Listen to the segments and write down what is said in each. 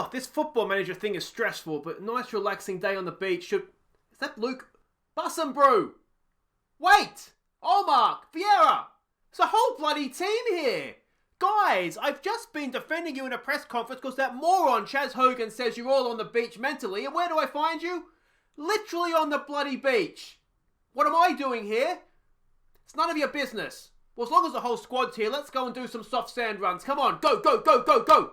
Oh, this football manager thing is stressful, but nice relaxing day on the beach should... Is that Luke? Bussum Brew! Wait! Olmark! Vieira! There's a whole bloody team here! Guys, I've just been defending you in a press conference because that moron Chaz Hogan says you're all on the beach mentally, and where do I find you? Literally on the bloody beach! What am I doing here? It's none of your business. Well, as long as the whole squad's here, let's go and do some soft sand runs. Come on, go, go, go, go, go!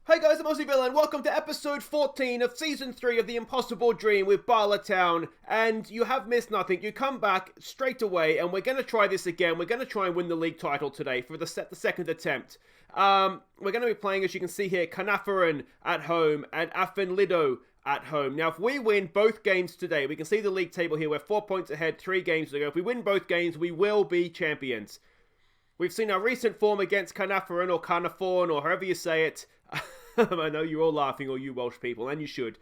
Hey guys, I'm Aussie Bala and welcome to episode 14 of season 3 of The Impossible Dream with Bala Town. And you have missed nothing. You come back straight away and we're going to try this again. We're going to try and win the league title today for the second attempt. We're going to be playing, as you can see here, Caernarfon at home and Afan Lido at home. Now, if we win both games today, we can see the league table here. We're 4 points ahead, 3 games to go. If we win both games, we will be champions. We've seen our recent form against Caernarfon or Caernarfon or however you say it. I know you're all laughing, all you Welsh people, and you should.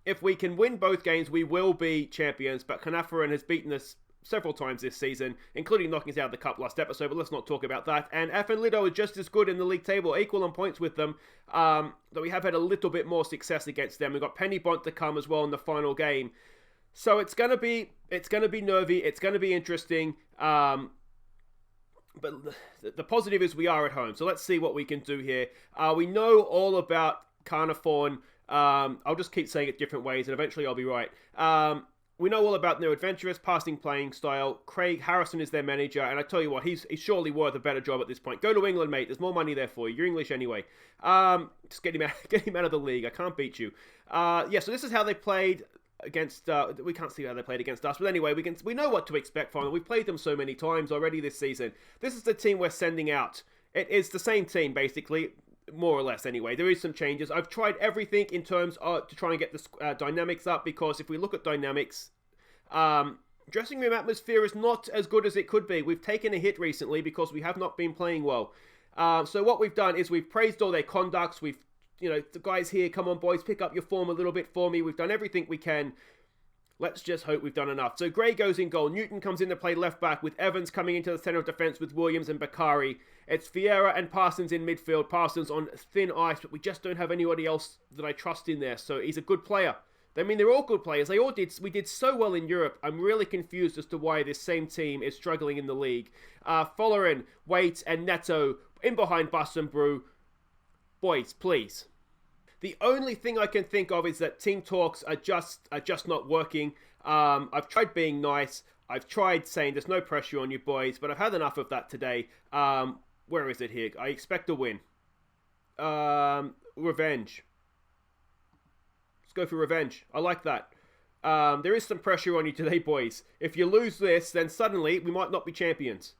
If we can win both games, we will be champions, but Caernarfon has beaten us several times this season, including knocking us out of the cup last episode, but let's not talk about that. And Afan Lido is just as good in the league table, equal on points with them, but we have had a little bit more success against them. We've got Penny Bont to come as well in the final game. So it's gonna be nervy, it's gonna be interesting. But the positive is we are at home. So let's see what we can do here. We know all about Caernarfon. I'll just keep saying it different ways and eventually I'll be right. We know all about their adventurous passing playing style. Craig Harrison is their manager. And I tell you what, he's surely worth a better job at this point. Go to England, mate. There's more money there for you. You're English anyway. Just get him out of the league. I can't beat you. Yeah, so this is how they played against, we can't see how they played against us, but anyway, we know what to expect from them. We've played them so many times already this season. This is the team we're sending out. It is the same team, basically, more or less anyway. There is some changes. I've tried everything in terms of, to try and get the dynamics up, because if we look at dynamics, dressing room atmosphere is not as good as it could be. We've taken a hit recently because we have not been playing well. So what we've done is we've praised all their conducts. The guys here, come on boys, pick up your form a little bit for me. We've done everything we can. Let's just hope we've done enough. So Gray goes in goal. Newton comes in to play left back with Evans coming into the centre of defence with Williams and Bakari. It's Vieira and Parsons in midfield. Parsons on thin ice, but we just don't have anybody else that I trust in there. So he's a good player. I mean, they're all good players. We did so well in Europe. I'm really confused as to why this same team is struggling in the league. Follerin, Waite and Neto in behind Bussum Brew. Boys, please. The only thing I can think of is that team talks are just not working. I've tried being nice. I've tried saying there's no pressure on you boys, but I've had enough of that today. Where is it here? I expect a win. Revenge. Let's go for revenge. I like that. There is some pressure on you today, boys. If you lose this, then suddenly we might not be champions.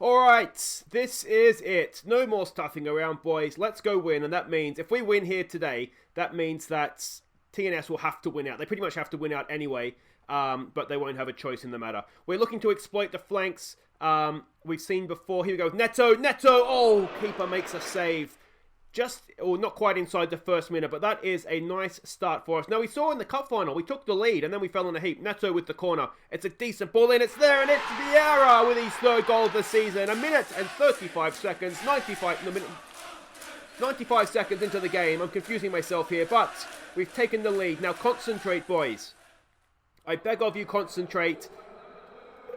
Alright, this is it. No more stuffing around, boys. Let's go win, and that means, if we win here today, that means that TNS will have to win out. They pretty much have to win out anyway, but they won't have a choice in the matter. We're looking to exploit the flanks. We've seen before. Here we go. Neto! Oh, keeper makes a save. Not quite inside the first minute, but that is a nice start for us. Now, we saw in the cup final, we took the lead, and then we fell in a heap. Neto with the corner. It's a decent ball in. It's there, and it's Vieira with his third goal of the season. 1 minute and 35 seconds. 95 seconds into the game. I'm confusing myself here, but we've taken the lead. Now, concentrate, boys. I beg of you, concentrate.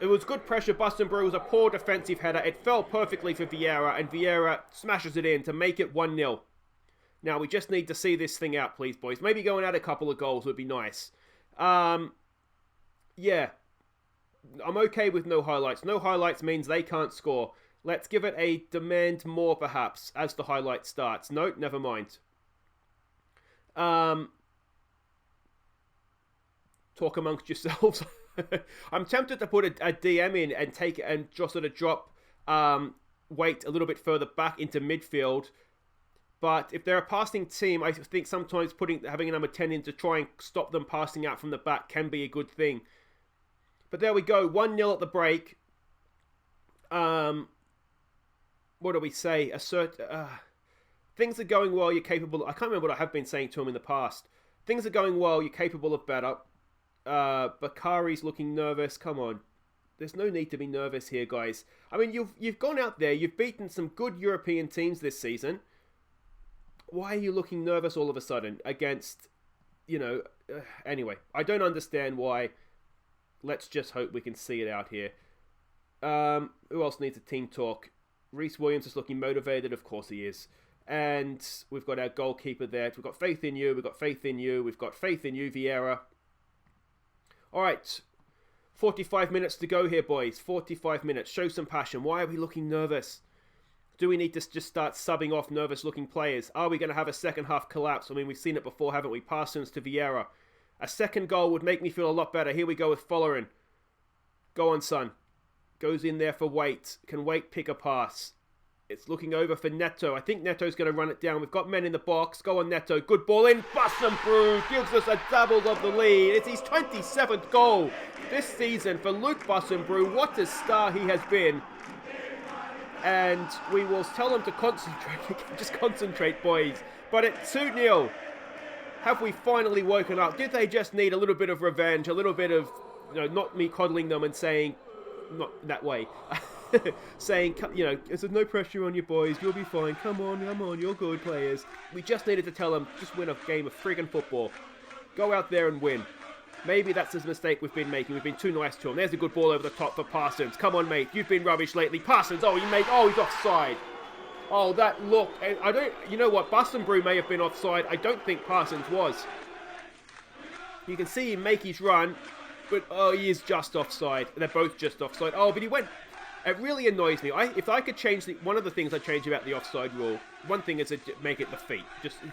It was good pressure. Bussum Brew was a poor defensive header. It fell perfectly for Vieira, and Vieira smashes it in to make it 1-0. Now, we just need to see this thing out, please, boys. Maybe going out a couple of goals would be nice. Yeah. I'm okay with no highlights. No highlights means they can't score. Let's give it a demand more, perhaps, as the highlight starts. No, never mind. Talk amongst yourselves. I'm tempted to put a DM in and take it and just sort of drop Waite a little bit further back into midfield. But if they're a passing team, I think sometimes having a number 10 in to try and stop them passing out from the back can be a good thing. But there we go, 1-0 at the break. What do we say? Things are going well, you're capable. I can't remember what I have been saying to him in the past. Things are going well, you're capable of better. Bakari's looking nervous. Come on. There's no need to be nervous here, guys. I mean, you've gone out there, you've beaten some good European teams this season. why are you looking nervous all of a sudden against, anyway, I don't understand why. Let's just hope we can see it out here. Who else needs a team talk? Reece Williams is looking motivated. Of course he is. And we've got our goalkeeper there. We've got faith in you. We've got faith in you. We've got faith in you, Vieira. All right. 45 minutes to go here, boys. 45 minutes. Show some passion. Why are we looking nervous? Do we need to just start subbing off nervous-looking players? Are we going to have a second-half collapse? I mean, we've seen it before, haven't we? Parsons to Vieira. A second goal would make me feel a lot better. Here we go with Follerin. Go on, son. Goes in there for Waite. Can Waite pick a pass? It's looking over for Neto. I think Neto's going to run it down. We've got men in the box. Go on, Neto. Good ball in. Bussenbrew gives us a double of the lead. It's his 27th goal this season for Luke Bussenbrew. What a star he has been. And we will tell him to concentrate. Just concentrate, boys. But at 2-0, have we finally woken up? Did they just need a little bit of revenge? A little bit of, not me coddling them and saying, not that way, saying, there's no pressure on you, boys. You'll be fine. Come on. You're good players. We just needed to tell them, just win a game of friggin' football. Go out there and win. Maybe that's the mistake we've been making. We've been too nice to him. There's a good ball over the top for Parsons. Come on, mate. You've been rubbish lately. Parsons, he's offside. Oh, that look. You know what? Bussenbrew may have been offside. I don't think Parsons was. You can see him make his run, but he is just offside. They're both just offside. Oh, but he went. It really annoys me. If I could change one of the things I change about the offside rule, one thing is to make it the feet.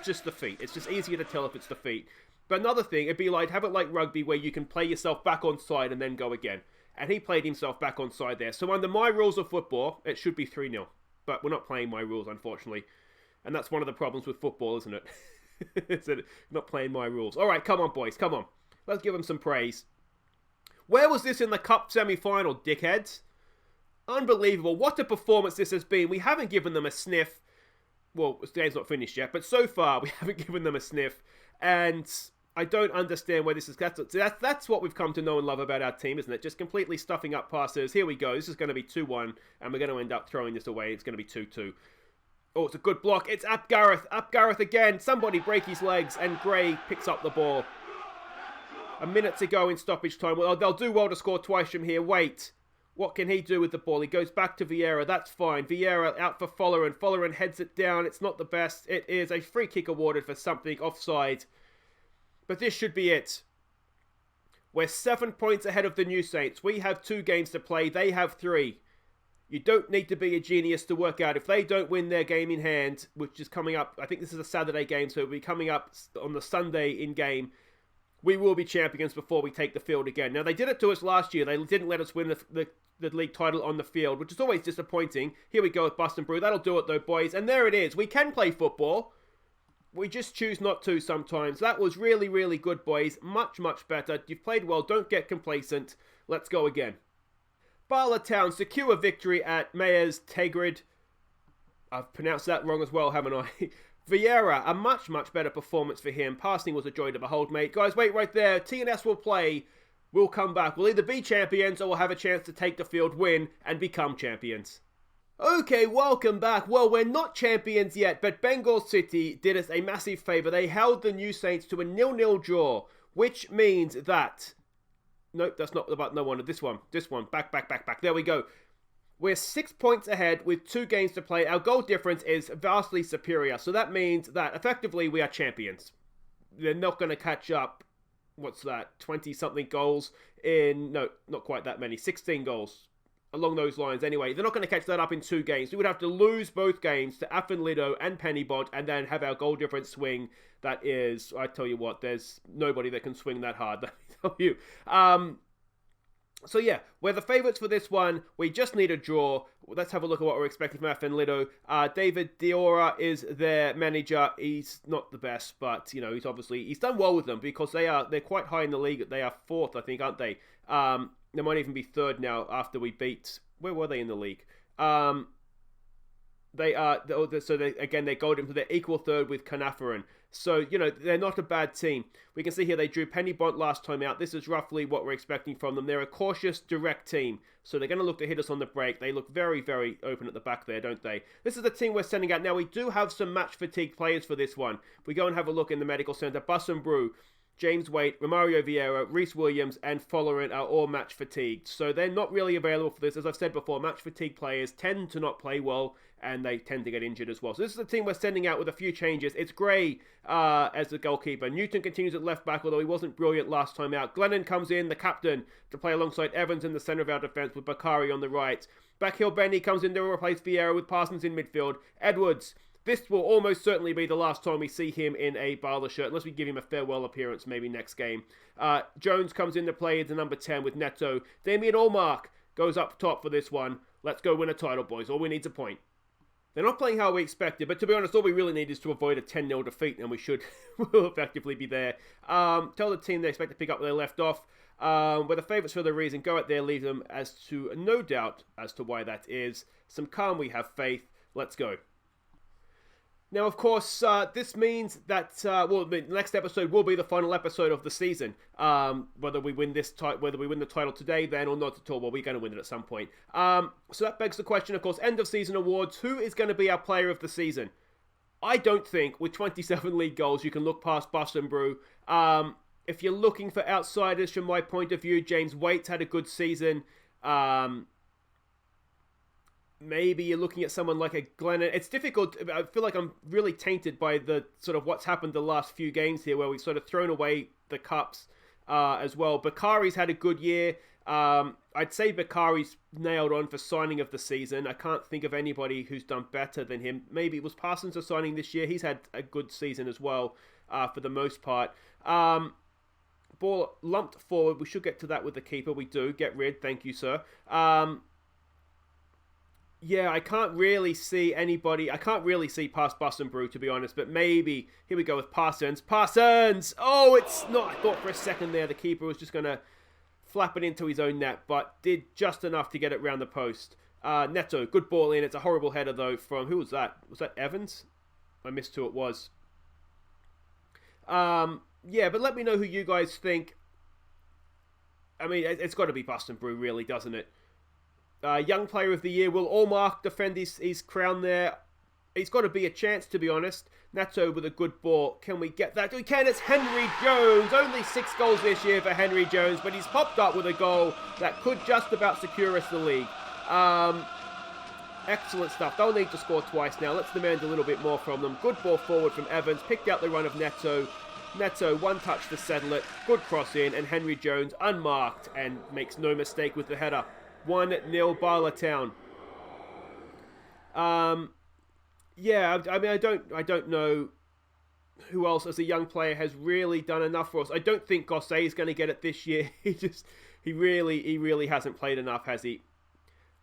Just the feet. It's just easier to tell if it's the feet. But another thing, it'd be have it like rugby where you can play yourself back onside and then go again. And he played himself back onside there. So under my rules of football, it should be 3-0. But we're not playing my rules, unfortunately. And that's one of the problems with football, isn't it? It's not playing my rules. All right, come on, boys. Come on. Let's give them some praise. Where was this in the Cup semi-final, dickheads? Unbelievable. What a performance this has been. We haven't given them a sniff. Well, the game's not finished yet. But so far, we haven't given them a sniff. And I don't understand where this is. That's what we've come to know and love about our team, isn't it? Just completely stuffing up passes. Here we go. This is going to be 2-1, and we're going to end up throwing this away. It's going to be 2-2. Oh, it's a good block. It's Gareth. Gareth again. Somebody break his legs, and Gray picks up the ball. A minute to go in stoppage time. Well, they'll do well to score twice from here. Wait. What can he do with the ball? He goes back to Vieira. That's fine. Vieira out for Follerin. Follerin heads it down. It's not the best. It is a free kick awarded for something offside. But this should be it. We're 7 points ahead of the New Saints. We have 2 games to play. They have 3. You don't need to be a genius to work out. If they don't win their game in hand, which is coming up, I think this is a Saturday game, so it'll be coming up on the Sunday in game, we will be champions before we take the field again. Now, they did it to us last year. They didn't let us win the league title on the field, which is always disappointing. Here we go with Bussenbrew. That'll do it, though, boys. And there it is. We can play football. We just choose not to sometimes. That was really, really good, boys. Much, much better. You've played well. Don't get complacent. Let's go again. Bala Town secure victory at Mayers Tegrid. I've pronounced that wrong as well, haven't I? Vieira, a much, much better performance for him. Passing was a joy to behold, mate. Guys, wait right there. TNS will play. We'll come back. We'll either be champions or we'll have a chance to take the field, win, and become champions. Okay, welcome back. Well, we're not champions yet, but Bengal City did us a massive favour. They held the New Saints to a 0-0 draw, which means that... Nope, that's not about no one. This one. Back. There we go. We're 6 points ahead with 2 games to play. Our goal difference is vastly superior. So that means that effectively we are champions. They're not going to catch up. What's that? 20-something goals in... No, not quite that many. 16 goals. Along those lines anyway. They're not going to catch that up in 2 games. We would have to lose both games to Afan Lido and Pennybont and then have our goal difference swing. That is, I tell you what, there's nobody that can swing that hard. Let me tell you. So yeah, we're the favourites for this one. We just need a draw. Let's have a look at what we're expecting from Afan Lido. David Diora is their manager. He's not the best, but you know he's done well with them because they're quite high in the league. They are 4th, I think, aren't they? They might even be 3rd now after we beat... Where were they in the league? They gold into their equal 3rd with Caernarfon. So, you know, they're not a bad team. We can see here they drew Pennybont last time out. This is roughly what we're expecting from them. They're a cautious, direct team. So they're going to look to hit us on the break. They look very, very open at the back there, don't they? This is the team we're sending out. Now, we do have some match-fatigued players for this one. If we go and have a look in the medical centre, Bus and Brew, James Waite, Romario Vieira, Reece Williams, and Follerin are all match fatigued. So they're not really available for this. As I've said before, match fatigued players tend to not play well, and they tend to get injured as well. So this is the team we're sending out with a few changes. It's Gray as the goalkeeper. Newton continues at left back, although he wasn't brilliant last time out. Glennon comes in, the captain, to play alongside Evans in the centre of our defence with Bakari on the right. Backheel Benny comes in to replace Vieira with Parsons in midfield. Edwards. This will almost certainly be the last time we see him in a Bala shirt, unless we give him a farewell appearance maybe next game. Jones comes in to play the number 10 with Neto. Damien Allmark goes up top for this one. Let's go win a title, boys. All we need is a point. They're not playing how we expected, but to be honest, all we really need is to avoid a 10-0 defeat, and we should will effectively be there. Tell the team they expect to pick up where they left off. We're the favourites for the reason. Go out there, leave them as to no doubt as to why that is. Some calm, we have faith. Let's go. Now, of course, this means that the next episode will be the final episode of the season. Whether we win the title today, then or not at all, well, we're going to win it at some point. So that begs the question, of course, end of season awards. Who is going to be our player of the season? I don't think with 27 league goals you can look past Bus and Brew. If you're looking for outsiders, from my point of view, James Waite's had a good season. Maybe you're looking at someone like a Glennon. It's difficult. I feel like I'm really tainted by the sort of what's happened the last few games here, where we've sort of thrown away the cups as well. Bakari's had a good year. I'd say Bakari's nailed on for signing of the season. I can't think of anybody who's done better than him. Maybe it was Parsons a signing this year. He's had a good season as well for the most part. Ball lumped forward. We should get to that with the keeper. We do. Get rid. Thank you, sir. Yeah, I can't really see anybody. I can't really see past Bus and Brew, to be honest. But maybe, here we go with Parsons. Parsons! Oh, it's not. I thought for a second there the keeper was just going to flap it into his own net, but did just enough to get it round the post. Neto, good ball in. It's a horrible header, though, from... Who was that? Was that Evans? I missed who it was. Yeah, but let me know who you guys think. I mean, it's got to be Bus and Brew, really, doesn't it? Young Player of the Year. Will Allmark defend his crown there? He's got to be a chance, to be honest. Nato with a good ball. Can we get that? We can. It's Henry Jones. Only 6 goals this year for Henry Jones, but he's popped up with a goal that could just about secure us the league. Excellent stuff. They'll need to score twice now. Let's demand a little bit more from them. Good ball forward from Evans. Picked out the run of Neto. Neto, one touch to settle it. Good cross in, and Henry Jones unmarked and makes no mistake with the header. 1-0 Bala Town. Yeah, I mean, I don't know who else as a young player has really done enough for us. I don't think Gosset is going to get it this year. He really hasn't played enough, has he?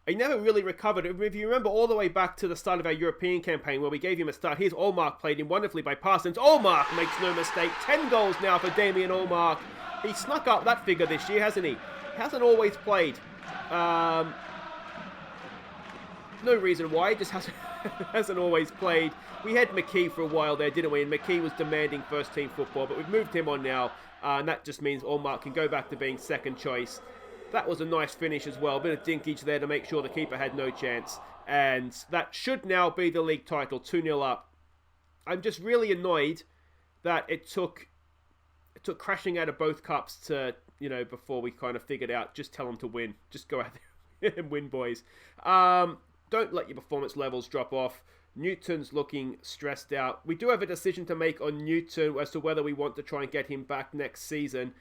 He never really recovered. If you remember all the way back to the start of our European campaign where we gave him a start, here's Allmark, played in wonderfully by Parsons. Allmark makes no mistake. 10 goals now for Damien Allmark. He snuck up that figure this year, hasn't he? Hasn't always played. No reason why, just hasn't always played. We had McKee for a while there, didn't we? And McKee was demanding first team football, but we've moved him on now, and that just means Allmark can go back to being second choice. That was a nice finish as well, a bit of dinkage there to make sure the keeper had no chance, and that should now be the league title, 2-0 up. I'm just really annoyed that it took crashing out of both cups to, before we kind of figured out, just tell them to win. Just go out there and win, boys. Don't let your performance levels drop off. Newton's looking stressed out. We do have a decision to make on Newton as to whether we want to try and get him back next season.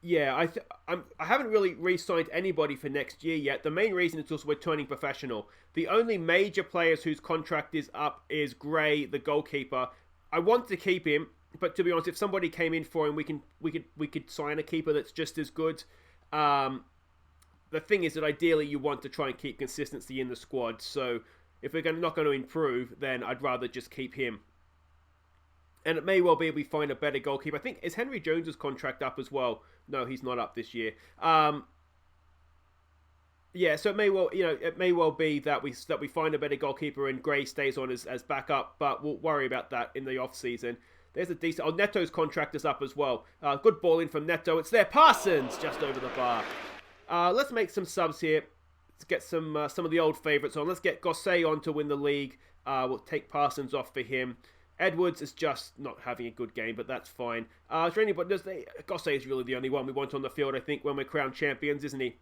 Yeah, I haven't really re-signed anybody for next year yet. The main reason is also we're turning professional. The only major players whose contract is up is Gray, the goalkeeper. I want to keep him, but to be honest, if somebody came in for him, we could sign a keeper that's just as good. The thing is that ideally you want to try and keep consistency in the squad. So if we're not going to improve, then I'd rather just keep him. And it may well be we find a better goalkeeper. I think, is Henry Jones's contract up as well? No, he's not up this year. Yeah, so it may well be that we find a better goalkeeper and Gray stays on as backup, but we'll worry about that in the off season. There's a decent... Oh, Neto's contract is up as well. Good ball in from Neto. It's there. Parsons just over the bar. Let's make some subs here. Let's get some of the old favourites on. Let's get Gosset on to win the league. We'll take Parsons off for him. Edwards is just not having a good game, but that's fine. Is there anybody... Gosset is really the only one we want on the field, I think, when we're crowned champions, isn't he?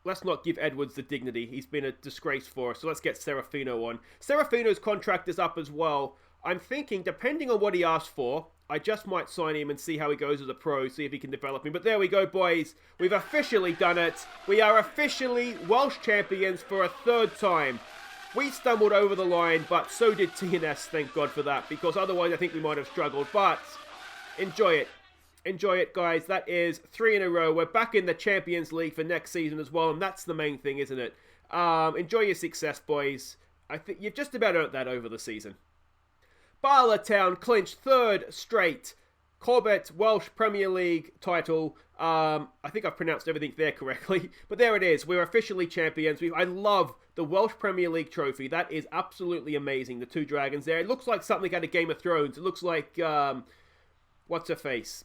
Let's not give Edwards the dignity. He's been a disgrace for us. So let's get Serafino on. Serafino's contract is up as well. I'm thinking, depending on what he asked for, I just might sign him and see how he goes as a pro, see if he can develop him. But there we go, boys. We've officially done it. We are officially Welsh champions for a third time. We stumbled over the line, but so did TNS, thank God for that, because otherwise I think we might have struggled. But enjoy it. Enjoy it, guys. That is 3 in a row. We're back in the Champions League for next season as well, and that's the main thing, isn't it? Enjoy your success, boys. I think you've just about earned that over the season. Bala Town clinched third straight Corbett Welsh Premier League title. I think I've pronounced everything there correctly, but there it is. We're officially champions. I love the Welsh Premier League trophy. That is absolutely amazing. The 2 dragons there. It looks like something out of Game of Thrones. It looks like, what's her face?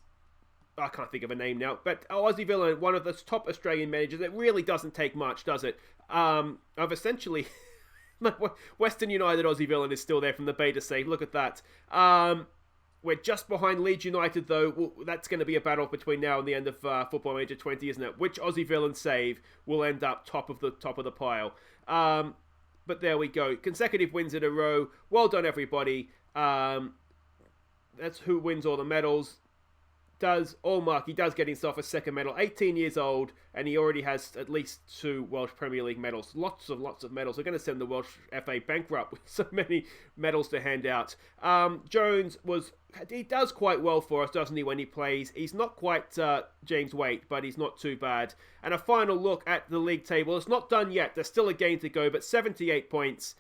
I can't think of a name now, but Aussie Villain, one of the top Australian managers. It really doesn't take much, does it? I've essentially... Western United Aussie Villain is still there from the beta save. Look at that. We're just behind Leeds United, though. That's going to be a battle between now and the end of Football Manager 20, isn't it? Which Aussie Villain save will end up top of the pile? But there we go. Consecutive wins in a row. Well done, everybody. That's who wins all the medals. Allmark, he does get himself a second medal, 18 years old, and he already has at least 2 Welsh Premier League medals. Lots of medals. We're going to send the Welsh FA bankrupt with so many medals to hand out. Jones he does quite well for us, doesn't he, when he plays? He's not quite James Waite, but he's not too bad. And a final look at the league table. It's not done yet. There's still a game to go, but 78 points.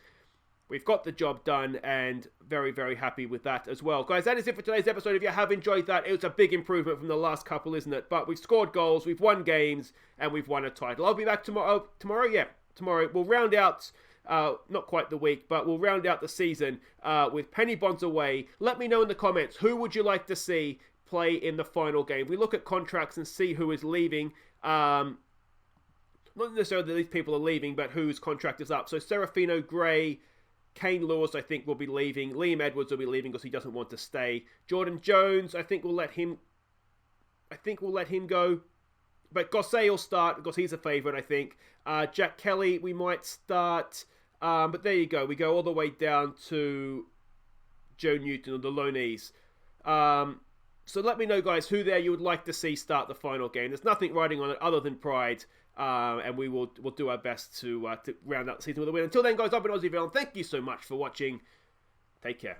We've got the job done, and very, very happy with that as well. Guys, that is it for today's episode. If you have enjoyed that, it was a big improvement from the last couple, isn't it? But we've scored goals, we've won games, and we've won a title. I'll be back tomorrow. Tomorrow we'll round out, not quite the week, but we'll round out the season with Penny Bonds away. Let me know in the comments, who would you like to see play in the final game? We look at contracts and see who is leaving. Not necessarily that these people are leaving, but whose contract is up. So Serafino, Gray... Kane Lewis, I think, will be leaving. Liam Edwards will be leaving because he doesn't want to stay. Jordan Jones, I think we'll let him go. But Gosset will start because he's a favourite, I think. Jack Kelly, we might start. But there you go. We go all the way down to Joe Newton or the Loneys. So let me know, guys, who there you would like to see start the final game. There's nothing riding on it other than pride. And we'll do our best to round out the season with a win. Until then, guys, I've been Aussie Villain. Thank you so much for watching. Take care.